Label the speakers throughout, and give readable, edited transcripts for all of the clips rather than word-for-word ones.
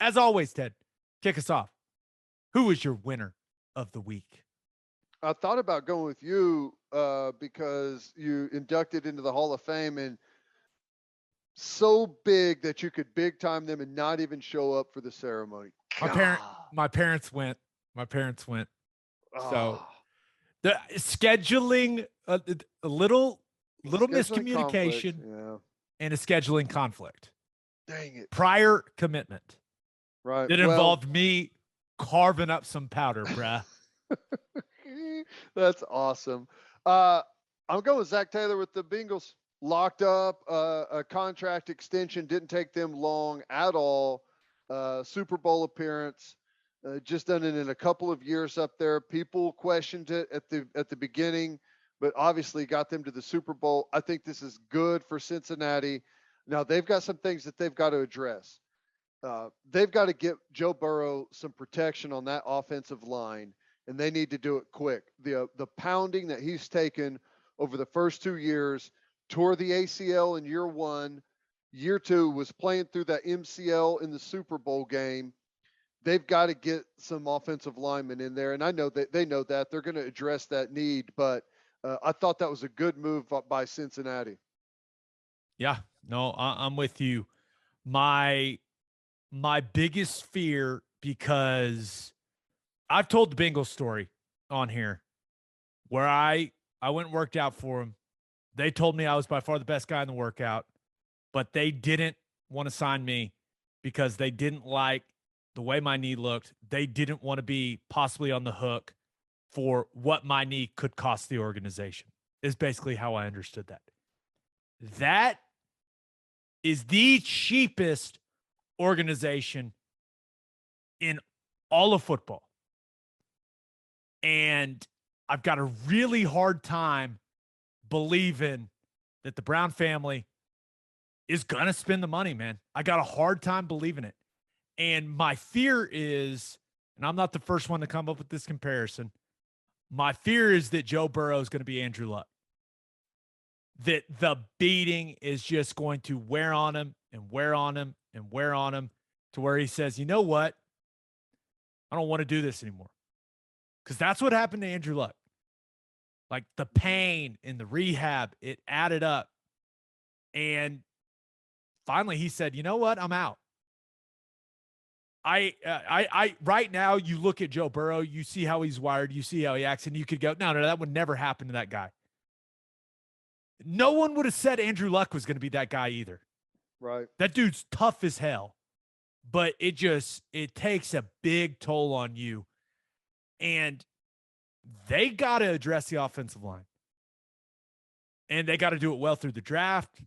Speaker 1: as always, Ted, kick us off. Who is your winner of the week?
Speaker 2: I thought about going with you because you inducted into the Hall of Fame and so big that you could big time them and not even show up for the ceremony.
Speaker 1: My
Speaker 2: God.
Speaker 1: parent, my parents went. My parents went. So
Speaker 2: Ah,
Speaker 1: the scheduling, a little
Speaker 2: scheduling conflict.
Speaker 1: miscommunication
Speaker 2: Yeah.
Speaker 1: and a scheduling conflict.
Speaker 2: Dang it.
Speaker 1: Prior commitment
Speaker 2: Right.
Speaker 1: that
Speaker 2: Well,
Speaker 1: involved me carving up some powder, bruh.
Speaker 2: that's awesome. Uh, I'm going with Zac Taylor with the Bengals. Locked up, a contract extension didn't take them long at all. Super Bowl appearance, just done it in a couple of years up there. People questioned it at the beginning, but obviously got them to the Super Bowl. I think this is good for Cincinnati. Now they've got some things that they've got to address. They've got to get Joe Burrow some protection on that offensive line, and they need to do it quick. The pounding that he's taken over the first 2 years, tore the ACL in year one, year two was playing through that MCL in the Super Bowl game. They've got to get some offensive linemen in there, and I know that they know that they're going to address that need. But I thought that was a good move by Cincinnati.
Speaker 1: Yeah, no, I'm with you. My biggest fear, because I've told the Bengals story on here where I went and worked out for them. They told me I was by far the best guy in the workout, but they didn't want to sign me because they didn't like the way my knee looked. They didn't want to be possibly on the hook for what my knee could cost the organization, is basically how I understood that. That is the cheapest organization in all of football. And I've got a really hard time believing that the Brown family is going to spend the money, man. I got a hard time believing it. And my fear is, and I'm not the first one to come up with this comparison, my fear is that Joe Burrow is going to be Andrew Luck. That the beating is just going to wear on him and wear on him and wear on him to where he says, you know what? I don't want to do this anymore. Because that's what happened to Andrew Luck. Like the pain in the rehab, it added up. And finally he said, you know what? I'm out. I right now, you look at Joe Burrow, you see how he's wired, you see how he acts, and you could go, no, that would never happen to that guy. No one would have said Andrew Luck was going to be that guy either.
Speaker 2: Right.
Speaker 1: That dude's tough as hell, but it takes a big toll on you. And they got to address the offensive line. And they got to do it well through the draft.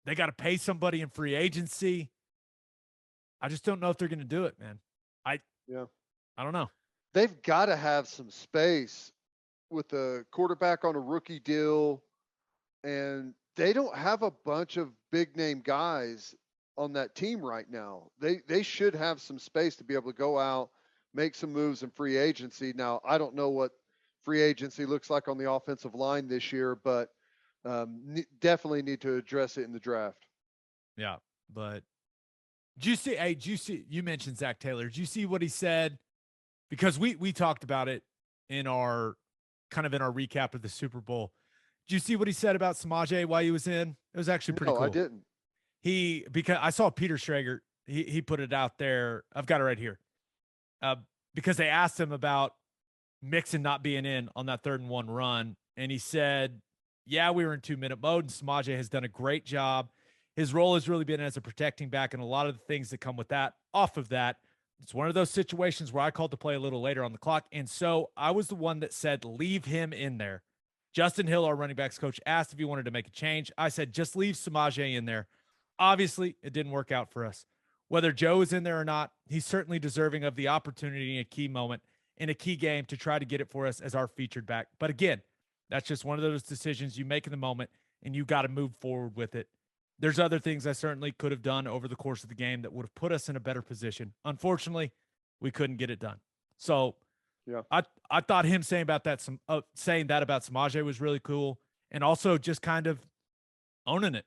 Speaker 1: They got to pay somebody in free agency. I just don't know if they're going to do it, man. I don't know.
Speaker 2: They've got to have some space with a quarterback on a rookie deal, and they don't have a bunch of big name guys on that team right now. They should have some space to be able to go out, make some moves in free agency. Now, I don't know what free agency looks like on the offensive line this year, but definitely need to address it in the draft.
Speaker 1: Yeah, but you mentioned Zac Taylor. Did you see what he said? Because we talked about it in our recap of the Super Bowl. Did you see what he said about Samaje while he was in? It was actually pretty cool.
Speaker 2: No, I didn't.
Speaker 1: Because I saw Peter Schrager, he put it out there. I've got it right here. Because they asked him about Mixon not being in on that 3rd and 1 run. And he said, yeah, we were in 2-minute mode, and Samaje has done a great job. His role has really been as a protecting back, and a lot of the things that come with that, off of that. It's one of those situations where I called to play a little later on the clock. And so I was the one that said, leave him in there. Justin Hill, our running backs coach, asked if he wanted to make a change. I said, just leave Samaje in there. Obviously, it didn't work out for us. Whether Joe is in there or not, he's certainly deserving of the opportunity in a key moment, in a key game, to try to get it for us as our featured back. But again, that's just one of those decisions you make in the moment, and you got to move forward with it. There's other things I certainly could have done over the course of the game that would have put us in a better position. Unfortunately, we couldn't get it done. So
Speaker 2: yeah,
Speaker 1: I thought him saying about that saying that about Samaje was really cool, and also just kind of owning it.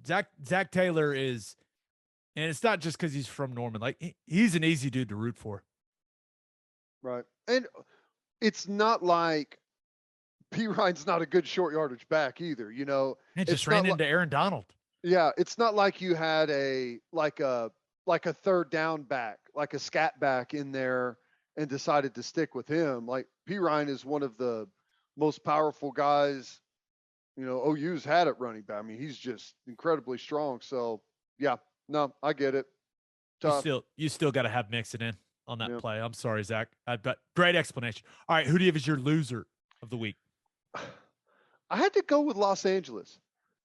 Speaker 1: Zac Taylor is And it's not just because he's from Norman. Like, he's an easy dude to root for.
Speaker 2: Right. And it's not like P. Ryan's not a good short yardage back either.
Speaker 1: And just
Speaker 2: It's
Speaker 1: ran
Speaker 2: not
Speaker 1: into Aaron Donald.
Speaker 2: yeah, it's not like you had like a third down back, like a scat back in there and decided to stick with him. Like P. Ryan is one of the most powerful guys, OU's had at running back. I mean, he's just incredibly strong. So yeah, no, I get it. Tough.
Speaker 1: You still got to have Mixon in on that
Speaker 2: Yeah.
Speaker 1: play. I'm sorry, Zach. But great explanation. All right, who do you have as your loser of the week?
Speaker 2: I had to go with Los Angeles.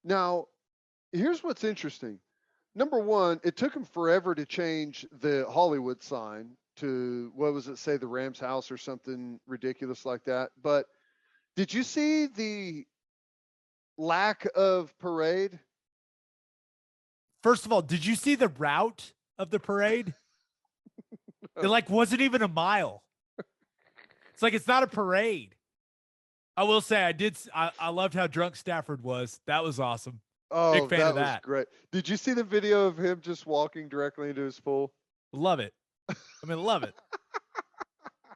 Speaker 2: Now, here's what's interesting. Number one, it took him forever to change the Hollywood sign to, what was it, say the Rams house or something ridiculous like that. But did you see the lack of parade?
Speaker 1: First of all, did you see the route of the parade? It wasn't even a mile. It's like, it's not a parade. I will say I loved how drunk Stafford was. That was awesome.
Speaker 2: Oh,
Speaker 1: big fan of
Speaker 2: was
Speaker 1: that.
Speaker 2: great. Did you see the video of him just walking directly into his pool?
Speaker 1: Love it. Love it.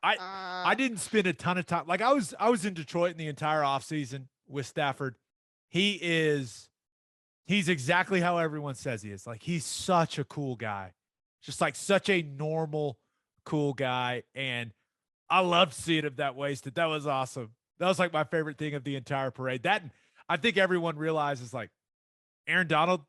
Speaker 1: I didn't spend a ton of time. Like, I was in Detroit in the entire offseason with Stafford. He's exactly how everyone says he is. Like, he's such a cool guy. Just like such a normal, cool guy. And I loved seeing him that wasted. That was awesome. That was like my favorite thing of the entire parade. That, I think everyone realizes, like, Aaron Donald,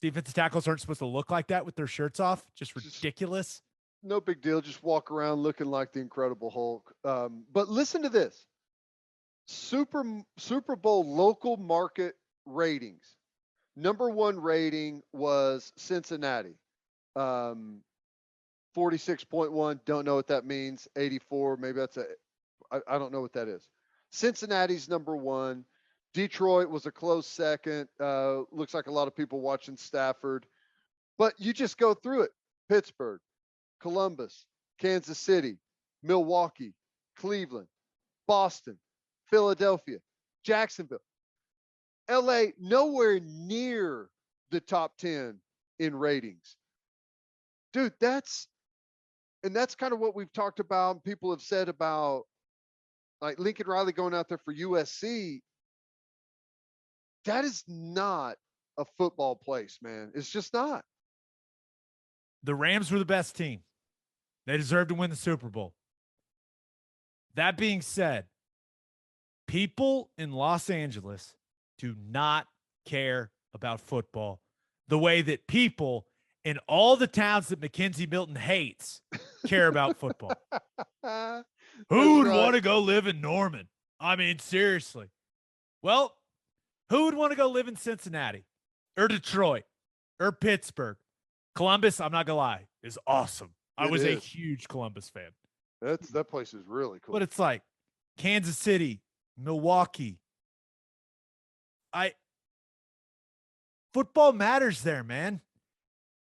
Speaker 1: defensive tackles aren't supposed to look like that with their shirts off. Just ridiculous.
Speaker 2: No big deal. Just walk around looking like the Incredible Hulk. But listen to this. Super Bowl local market ratings. Number one rating was Cincinnati. 46.1. Don't know what that means. 84. Maybe that's I don't know what that is. Cincinnati's number one. Detroit was a close second. Looks like a lot of people watching Stafford. But you just go through it. Pittsburgh, Columbus, Kansas City, Milwaukee, Cleveland, Boston, Philadelphia, Jacksonville. LA, nowhere near the top 10 in ratings. Dude, that's kind of what we've talked about. People have said about, like, Lincoln Riley going out there for USC. That is not a football place, man. It's just not.
Speaker 1: The Rams were the best team. They deserved to win the Super Bowl. That being said, people in Los Angeles do not care about football the way that people in all the towns that Mackenzie Milton hates care about football. Who would want to go live in Norman? I mean, seriously. Well, who would want to go live in Cincinnati or Detroit or Pittsburgh? Columbus, I'm not going to lie, is awesome. I was a huge Columbus fan.
Speaker 2: That place is really cool.
Speaker 1: But it's like Kansas City, Milwaukee. Football matters there, man.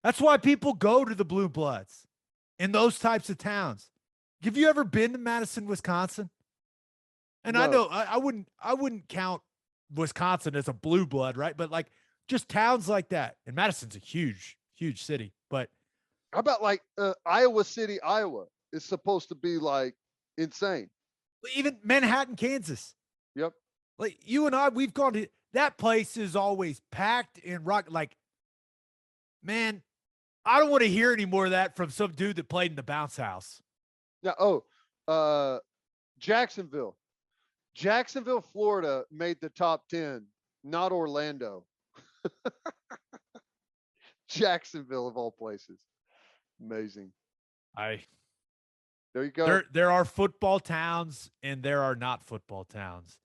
Speaker 1: That's why people go to the Blue Bloods in those types of towns. Have you ever been to Madison, Wisconsin? And no. I know I wouldn't count Wisconsin as a blue blood, right? But like just towns like that. And Madison's a huge, huge city. But
Speaker 2: how about like Iowa City, Iowa? Is supposed to be like insane.
Speaker 1: Even Manhattan, Kansas.
Speaker 2: Yep.
Speaker 1: Like you and I, we've gone to that place is always packed and rock. Like, man, I don't want to hear any more of that from some dude that played in the bounce house.
Speaker 2: Yeah. Jacksonville, Florida made the top 10, not Orlando. Jacksonville of all places. Amazing. There you go.
Speaker 1: There are football towns and there are not football towns.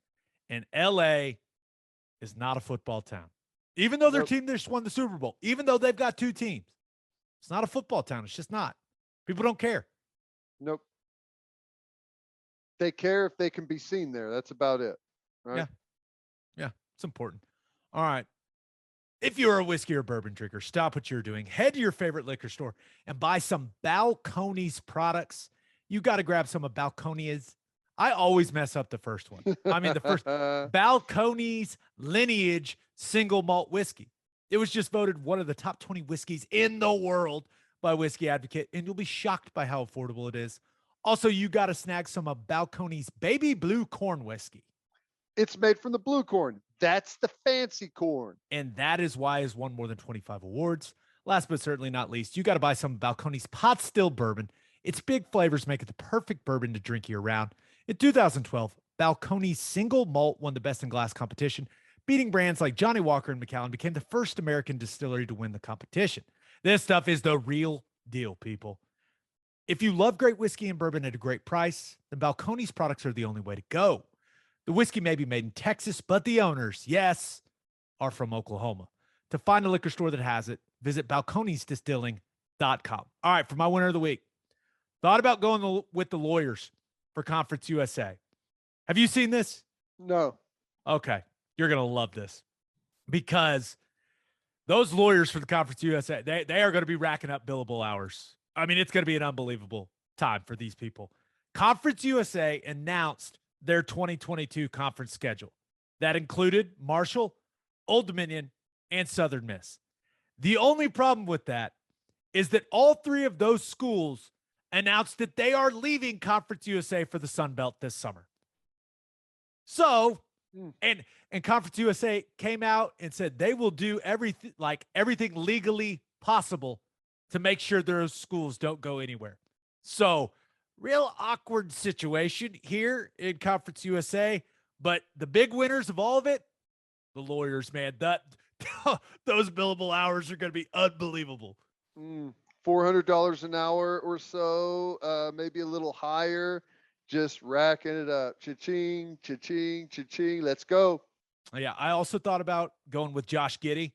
Speaker 1: And LA is not a football town. Even though their team just won the Super Bowl, even though they've got two teams. It's not a football town. It's just not. People don't care.
Speaker 2: Nope. They care if they can be seen there. That's about it. Right?
Speaker 1: Yeah. It's important. All right. If you're a whiskey or bourbon drinker, stop what you're doing. Head to your favorite liquor store and buy some Balcones products. You got to grab some of Balcones. I always mess up the first one. I mean, the first Balcones Lineage single malt whiskey. It was just voted one of the top 20 whiskeys in the world by Whiskey Advocate, and you'll be shocked by how affordable it is. Also, you got to snag some of Balcones Baby Blue Corn Whiskey.
Speaker 2: It's made from the blue corn. That's the fancy corn.
Speaker 1: And that is why it's won more than 25 awards. Last but certainly not least, you got to buy some Balcones Pot Still Bourbon. Its big flavors make it the perfect bourbon to drink year round. In 2012, Balcones Single Malt won the Best in Glass competition, beating brands like Johnny Walker and Macallan, became the first American distillery to win the competition. This stuff is the real deal, people. If you love great whiskey and bourbon at a great price, then Balcones products are the only way to go. The whiskey may be made in Texas, but the owners, yes, are from Oklahoma. To find a liquor store that has it, visit balconesdistilling.com. All right, for my winner of the week, thought about going with the lawyers for Conference USA. Have you seen this?
Speaker 2: No.
Speaker 1: Okay, you're going to love this because those lawyers for the Conference USA, they are going to be racking up billable hours. I mean, it's going to be an unbelievable time for these people. Conference USA announced their 2022 conference schedule. That included Marshall, Old Dominion, and Southern Miss. The only problem with that is that all three of those schools announced that they are leaving Conference USA for the Sun Belt this summer. So, and Conference USA came out and said they will do everything legally possible to make sure those schools don't go anywhere. So, real awkward situation here in Conference USA, but the big winners of all of it, the lawyers, man. Those billable hours are going to be unbelievable.
Speaker 2: $400 an hour or so, maybe a little higher, just racking it up. Cha-ching, cha-ching, cha-ching. Let's go.
Speaker 1: Yeah, I also thought about going with Josh Giddey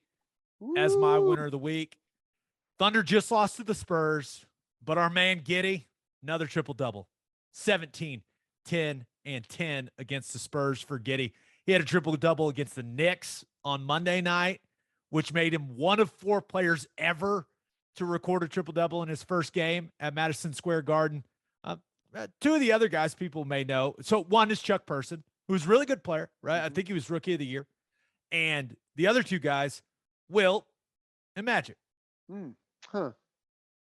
Speaker 1: as my winner of the week. Thunder just lost to the Spurs, but our man Giddey, another triple-double. 17, 10, and 10 against the Spurs for Giddey. He had a triple-double against the Knicks on Monday night, which made him one of 4 players ever to record a triple-double in his first game at Madison Square Garden. 2 of the other guys people may know. So one is Chuck Person, who's a really good player, right? Mm-hmm. I think he was Rookie of the Year. And the other 2 guys, Wilt and Magic.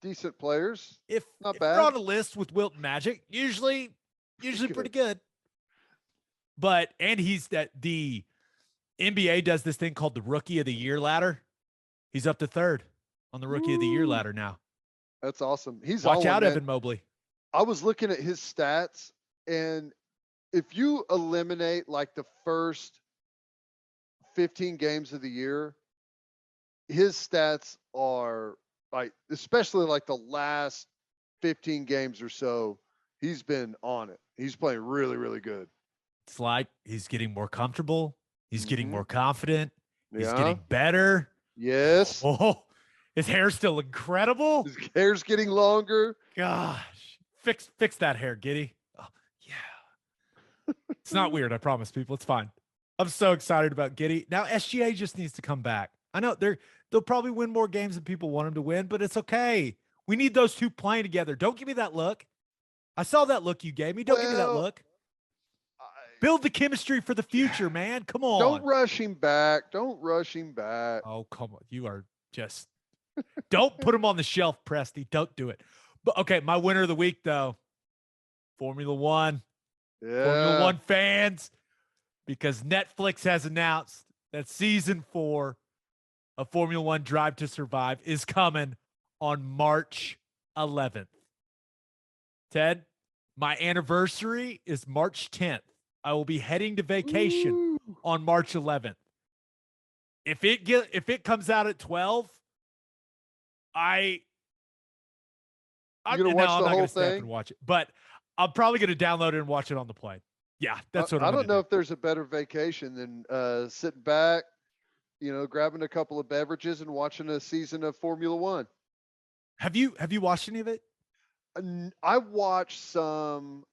Speaker 2: Decent players.
Speaker 1: If
Speaker 2: bad.
Speaker 1: You're on a list with Wilt and Magic, usually pretty good. But he's the NBA does this thing called the Rookie of the Year ladder. He's up to 3rd on the Rookie of the Year ladder now.
Speaker 2: That's awesome.
Speaker 1: Watch out, Evan Mobley.
Speaker 2: I was looking at his stats, and if you eliminate like the first 15 games of the year, his stats are like, especially like the last 15 games or so, he's been on it. He's playing really, really good.
Speaker 1: It's like he's getting more comfortable. He's getting more confident. He's getting better.
Speaker 2: Yes.
Speaker 1: Oh, his hair's still incredible.
Speaker 2: His hair's getting longer.
Speaker 1: Gosh, fix that hair, Giddey. Oh, yeah. It's not weird, I promise, people. It's fine. I'm so excited about Giddey. Now SGA just needs to come back. I know they'll probably win more games than people want him to win, but it's okay. We need those 2 playing together. Don't give me that look. I saw that look you gave me. Don't give me that look. Build the chemistry for the future, man. Come on.
Speaker 2: Don't rush him back.
Speaker 1: Oh, come on. You are just – don't put him on the shelf, Presty. Don't do it. But, okay, my winner of the week, though, Formula One.
Speaker 2: Yeah.
Speaker 1: Formula One fans, because Netflix has announced that season 4 of Formula One Drive to Survive is coming on March 11th. Ted, my anniversary is March 10th. I will be heading to vacation on March 11th. If it comes out at 12, I'm
Speaker 2: gonna watch the whole
Speaker 1: stay up and watch it, but I'm probably gonna download it and watch it on the plane. Yeah, that's what
Speaker 2: I don't know if there's a better vacation than sitting back, grabbing a couple of beverages and watching a season of Formula One.
Speaker 1: Have you watched any of it?
Speaker 2: I watched some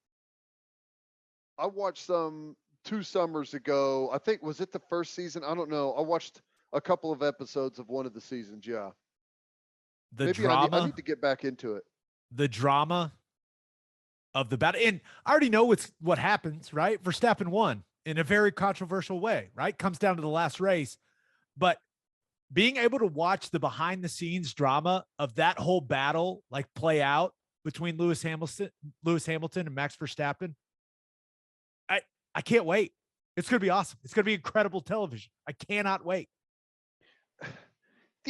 Speaker 2: 2 summers ago. I think, was it the first season? I don't know. I watched a couple of episodes of one of the seasons. Yeah. I need to get back into it.
Speaker 1: The drama of the battle. And I already know what happens, right? Verstappen won in a very controversial way, right? Comes down to the last race. But being able to watch the behind the scenes drama of that whole battle like play out between Lewis Hamilton and Max Verstappen, I can't wait. It's going to be awesome. It's going to be incredible television. I cannot wait.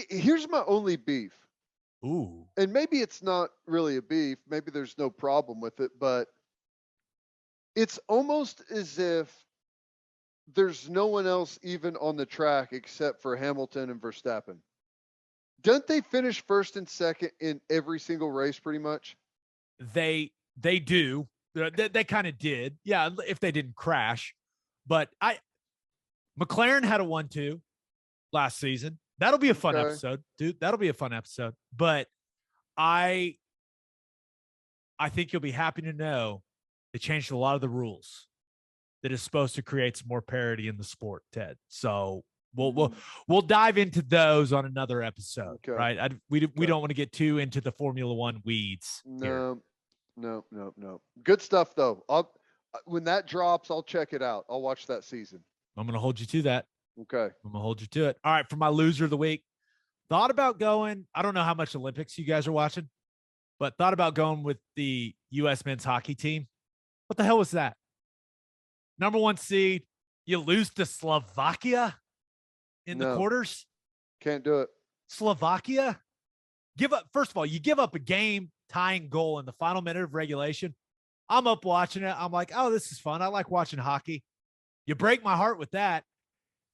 Speaker 2: Here's my only beef.
Speaker 1: Ooh.
Speaker 2: And maybe it's not really a beef. Maybe there's no problem with it, but it's almost as if there's no one else even on the track except for Hamilton and Verstappen. Don't they finish first and second in every single race pretty much?
Speaker 1: They do. They kind of did. Yeah, if they didn't crash. But McLaren had a 1-2 last season. That'll be a fun episode, dude. That'll be a fun episode. But I think you'll be happy to know they changed a lot of the rules that is supposed to create some more parity in the sport, Ted. So we'll dive into those on another episode, right? We don't want to get too into the Formula One weeds.
Speaker 2: No. Good stuff though. When that drops, I'll check it out. I'll watch that season.
Speaker 1: I'm going to hold you to that.
Speaker 2: Okay.
Speaker 1: I'm going to hold you to it. All right. For my loser of the week, thought about going, I don't know how much Olympics you guys are watching, but thought about going with the U.S. men's hockey team. What the hell was that? Number 1 seed, you lose to Slovakia in the quarters?
Speaker 2: Can't do it.
Speaker 1: Slovakia? First of all, you give up a game tying goal in the final minute of regulation. I'm up watching it. I'm like, oh, this is fun. I like watching hockey. You break my heart with that.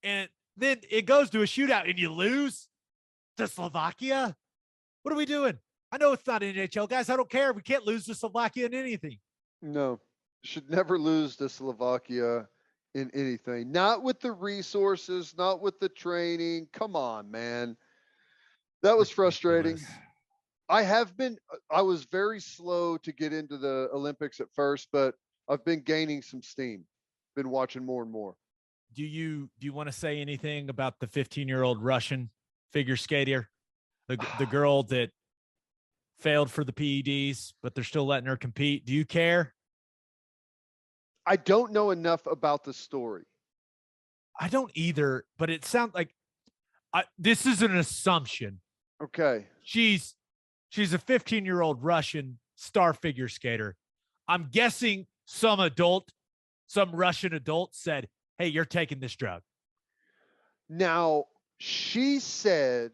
Speaker 1: And then it goes to a shootout and you lose to Slovakia? What are we doing? I know it's not NHL, guys. I don't care. We can't lose to Slovakia in anything.
Speaker 2: No, should never lose to Slovakia in anything. Not with the resources, not with the training. Come on, man. That was frustrating. I was very slow to get into the Olympics at first, but I've been gaining some steam. Been watching more and more.
Speaker 1: Do you want to say anything about the 15-year-old Russian figure skater, the girl that failed for the PEDs, but they're still letting her compete? Do you care?
Speaker 2: I don't know enough about the story.
Speaker 1: I don't either, but it sounds like this is an assumption.
Speaker 2: Okay.
Speaker 1: She's a 15-year-old Russian star figure skater. I'm guessing some Russian adult said, hey, you're taking this drug.
Speaker 2: Now, she said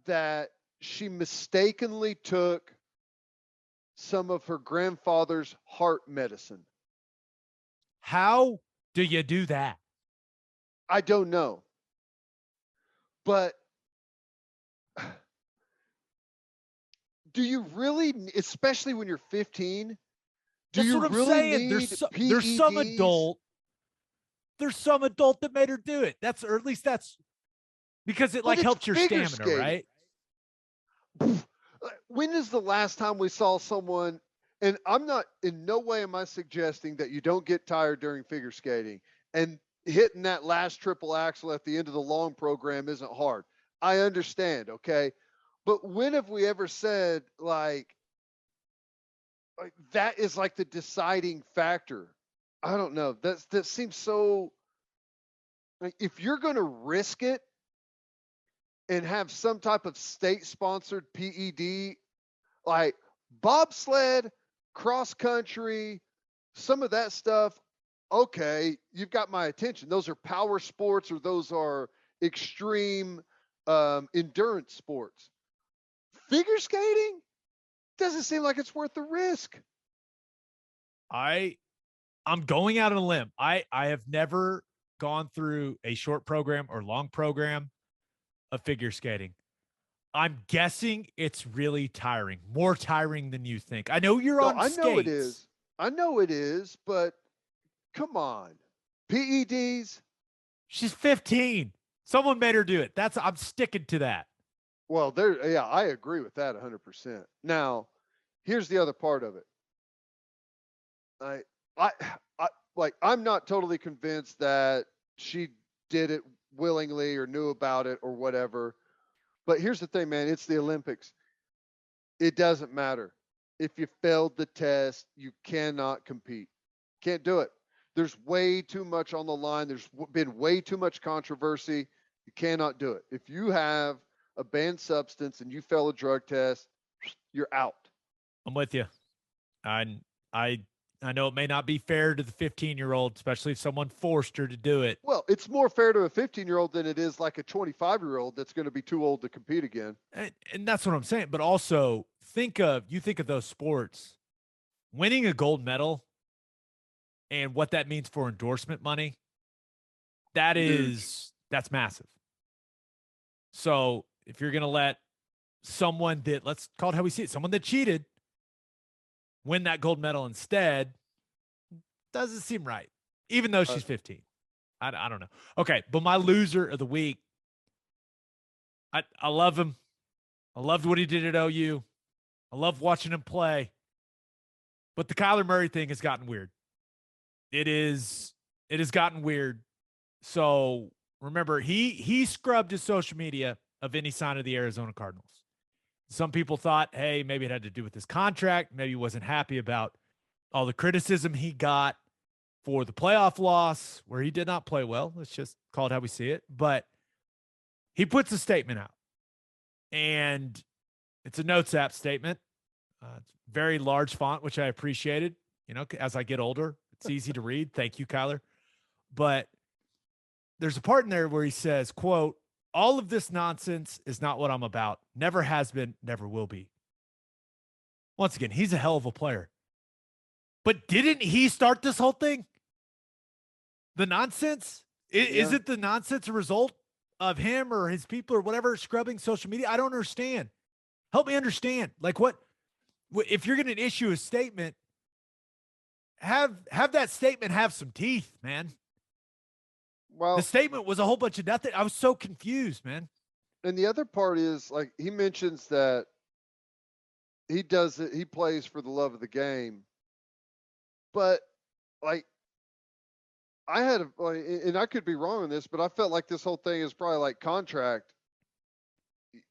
Speaker 2: that she mistakenly took some of her grandfather's heart medicine.
Speaker 1: How do you do that?
Speaker 2: I don't know. But do you really, especially when you're 15,
Speaker 1: That's what I'm saying. There's some adult that made her do it. Or at least that's because it helps your stamina, skating. Right?
Speaker 2: When is the last time we saw someone, and I'm not, in no way am I suggesting that you don't get tired during figure skating, and hitting that last triple axel at the end of the long program isn't hard. I understand, okay? But when have we ever said, like that is like the deciding factor? I don't know. That seems so, like, if you're going to risk it and have some type of state-sponsored PED, like bobsled, cross country, some of that stuff, okay, you've got my attention. Those are power sports, or those are extreme endurance sports. Figure skating doesn't seem like it's worth the risk.
Speaker 1: I'm going out on a limb. I have never gone through a short program or long program of figure skating. I'm guessing it's really tiring, more tiring than you think. I know you're on skates.
Speaker 2: I know it is, but come on. PEDs.
Speaker 1: She's 15. Someone made her do it. I'm sticking to that.
Speaker 2: Well, I agree with that 100%. Now, here's the other part of it. I'm not totally convinced that she did it willingly or knew about it or whatever. But here's the thing, man. It's the Olympics. It doesn't matter. If you failed the test, you cannot compete. Can't do it. There's way too much on the line. There's been way too much controversy. You cannot do it. If you have a banned substance and you fail a drug test, you're out.
Speaker 1: I'm with you. I I know it may not be fair to the 15-year-old, especially if someone forced her to do it.
Speaker 2: Well, it's more fair to a 15-year-old than it is like a 25-year-old that's going to be too old to compete again.
Speaker 1: And that's what I'm saying. But also think of those sports, winning a gold medal and what that means for endorsement money. That's massive. So if you're going to let someone that, let's call it how we see it, someone that cheated win that gold medal instead, doesn't seem right, even though she's 15. I don't know. Okay, but my loser of the week, I love him. I loved what he did at OU. I love watching him play. But the Kyler Murray thing has gotten weird. It has gotten weird. So remember, he scrubbed his social media of any sign of the Arizona Cardinals. Some people thought, hey, maybe it had to do with his contract. Maybe he wasn't happy about all the criticism he got for the playoff loss where he did not play well. Let's just call it how we see it. But he puts a statement out, and it's a Notes app statement. It's very large font, which I appreciated. You know, as I get older, it's easy to read. Thank you, Kyler. But there's a part in there where he says, quote, "All of this nonsense is not what I'm about. Never has been, never will be." Once again, he's a hell of a player. But didn't he start this whole thing? The nonsense? Is it the nonsense a result of him or his people or whatever scrubbing social media? I don't understand. Help me understand. Like, what if you're going to issue a statement, have that statement have some teeth, man. Well, the statement was a whole bunch of nothing. I was so confused, man.
Speaker 2: And the other part is, like, he mentions that he does it, he plays for the love of the game. But, like, and I could be wrong on this, but I felt like this whole thing is probably like contract,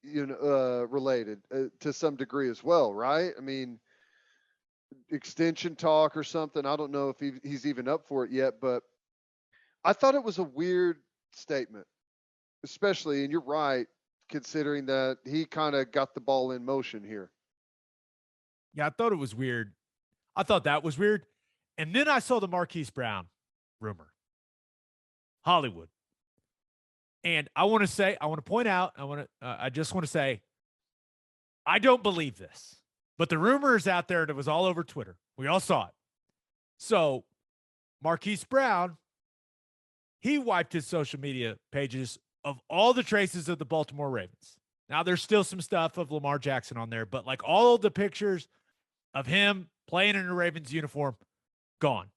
Speaker 2: related to some degree as well, right? I mean, extension talk or something. I don't know if he's even up for it yet, but I thought it was a weird statement, especially, and you're right, considering that he kind of got the ball in motion here.
Speaker 1: Yeah, I thought it was weird. I thought that was weird. And then I saw the Marquise Brown rumor. Hollywood. And I want to point out, I just want to say, I don't believe this, but the rumor is out there and it was all over Twitter. We all saw it. So Marquise Brown, he wiped his social media pages of all the traces of the Baltimore Ravens. Now there's still some stuff of Lamar Jackson on there, but like all of the pictures of him playing in a Ravens uniform, gone.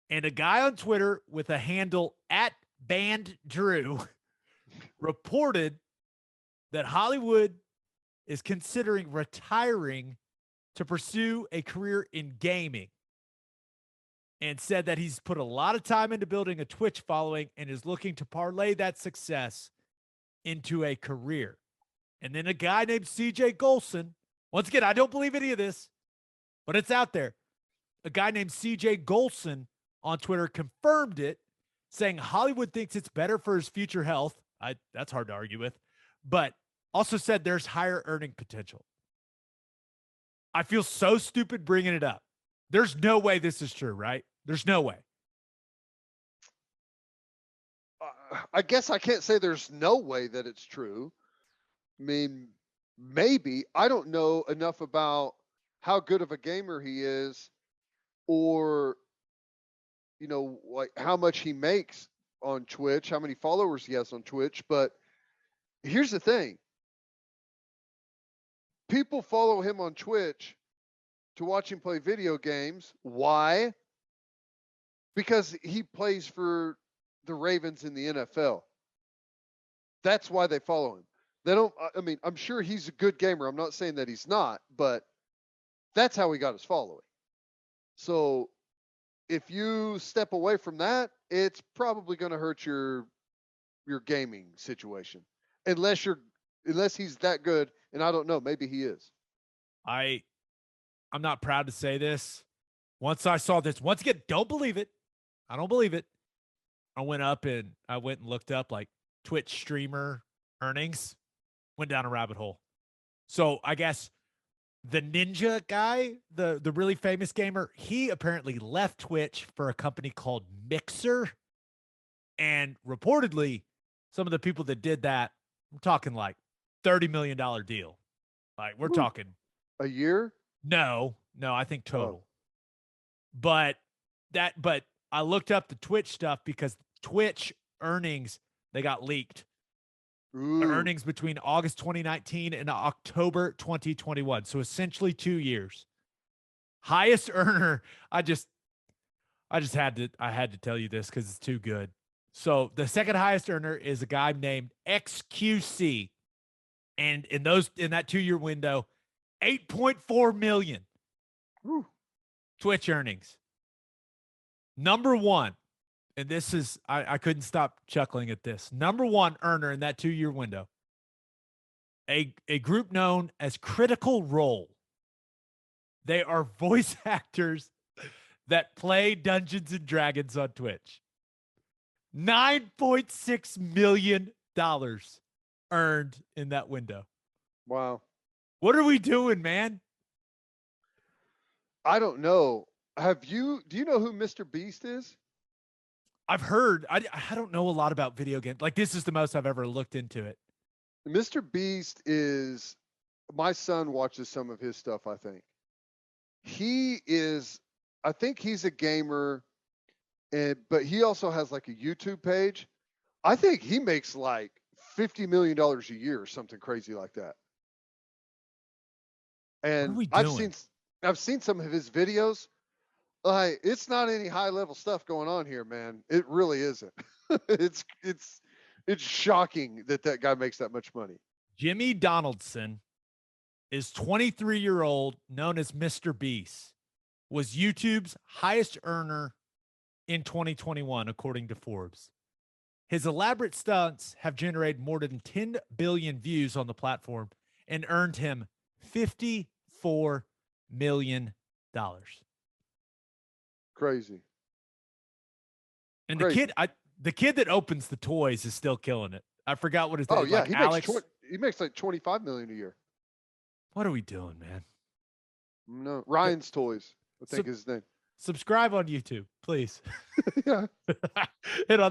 Speaker 1: And a guy on Twitter with a handle @BandDrew reported that Hollywood is considering retiring to pursue a career in gaming, and said that he's put a lot of time into building a Twitch following and is looking to parlay that success into a career. And then a guy named CJ Golson, once again, I don't believe any of this, but it's out there. A guy named CJ Golson on Twitter confirmed it, saying Hollywood thinks it's better for his future health. That's hard to argue with, but also said there's higher earning potential. I feel so stupid bringing it up. There's no way this is true, right? There's no way.
Speaker 2: I guess I can't say there's no way that it's true. I mean, maybe. I don't know enough about how good of a gamer he is, or, like how much he makes on Twitch, how many followers he has on Twitch. But here's the thing. People follow him on Twitch to watch him play video games. Why? Because he plays for the Ravens in the NFL. That's why they follow him. I'm sure he's a good gamer. I'm not saying that he's not, but that's how he got his following. So if you step away from that, it's probably going to hurt your gaming situation. Unless he's that good, and I don't know, maybe he is.
Speaker 1: I'm not proud to say this. Once I saw this, once again, don't believe it. I don't believe it. I went and looked up, like, Twitch streamer earnings, went down a rabbit hole. So I guess the Ninja guy, the really famous gamer, he apparently left Twitch for a company called Mixer. And reportedly, some of the people that did that, I'm talking like $30 million deal. Like we're talking
Speaker 2: a year.
Speaker 1: No, I think total.
Speaker 2: Oh.
Speaker 1: But I looked up the Twitch stuff because Twitch earnings, they got leaked.
Speaker 2: Ooh.
Speaker 1: The earnings between August 2019 and October 2021. So essentially 2 years. Highest earner. I had to tell you this because it's too good. So the second highest earner is a guy named XQC. And in that 2 year window, 8.4 million.
Speaker 2: Woo.
Speaker 1: Twitch earnings. Number one, and this is, I couldn't stop chuckling at this. Number one earner in that 2 year window, a group known as Critical Role. They are voice actors that play Dungeons and Dragons on Twitch. $9.6 million earned in that window.
Speaker 2: Wow.
Speaker 1: What are we doing, man?
Speaker 2: I don't know. Do you know who Mr. Beast is?
Speaker 1: I've heard. I don't know a lot about video games. Like, this is the most I've ever looked into it.
Speaker 2: Mr. Beast is, my son watches some of his stuff, I think. I think he's a gamer, but he also has like a YouTube page. I think he makes like $50 million a year or something crazy like that. And
Speaker 1: what are we doing?
Speaker 2: I've seen some of his videos. Like, it's not any high level stuff going on here, man. It really isn't. It's shocking that guy makes that much money.
Speaker 1: Jimmy Donaldson is 23-year-old, known as Mr. Beast, was YouTube's highest earner in 2021, according to Forbes. His elaborate stunts have generated more than 10 billion views on the platform and earned him $54 million.
Speaker 2: Crazy.
Speaker 1: And
Speaker 2: Crazy.
Speaker 1: the kid that opens the toys is still killing it. I forgot what his name.
Speaker 2: Oh yeah,
Speaker 1: like Alex.
Speaker 2: he makes like 25 million a year.
Speaker 1: What are we doing, man?
Speaker 2: No, Ryan's Toys, I think is his name.
Speaker 1: Subscribe on YouTube, please.
Speaker 2: Yeah.
Speaker 1: Hit on that.